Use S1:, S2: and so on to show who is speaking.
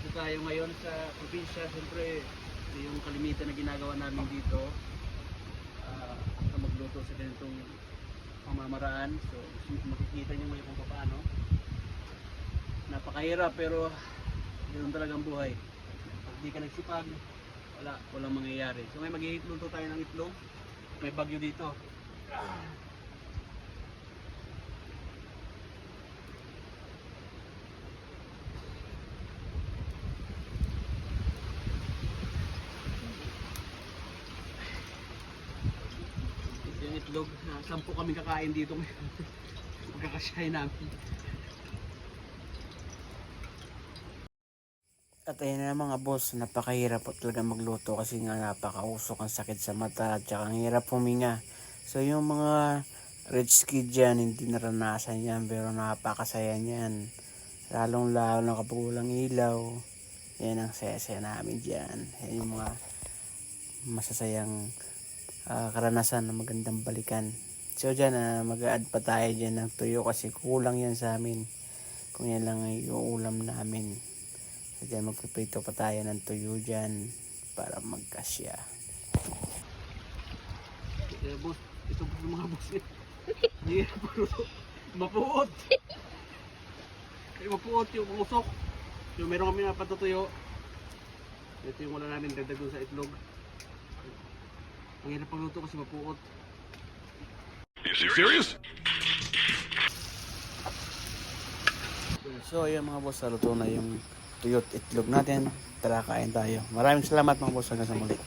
S1: Dito tayo ngayon sa probinsya. Siyempre, yung kalimitan na ginagawa namin dito na magluto sa ganitong pamamaraan. So, makikita nyo ngayon kung paano. Napakahirap pero ganoon talagang buhay. Pag di ka nagsipag, walang mangyayari. So ngayon magluto tayo ng itlog. May bagyo dito. Yung itlog, 10 kami kakain dito ngayon. Magkakasyahin namin. At ayun na mga boss, napakahirap po talaga magluto kasi nga napakausok, ang sakit sa mata at saka ang hirap huminga. So yung mga rich kid dyan, hindi naranasan yan pero napakasaya niyan. Lalong lalo na kapag walang ilaw, yan ang saya-saya namin dyan. Yan yung mga masasayang karanasan na magandang balikan. So dyan, mag-a-add pa tayo dyan ng tuyo kasi kulang yan sa amin. Kung yan lang ay uulam namin. So dyan, magpiprito pa tayo ng tuyo dyan para magkasya. Boss, ito po mga boss. Hindi mapuot. Mapuot yung usok. So meron kami na patutuyo. Ito yung wala namin dagdag doon sa itlog. Ang hirap pagluto kasi mapuot.
S2: You serious?
S1: So ayun mga boss, luto na yung tuyot itlog natin. Tara, kain tayo. Maraming salamat mga boss, hanggang sa muli.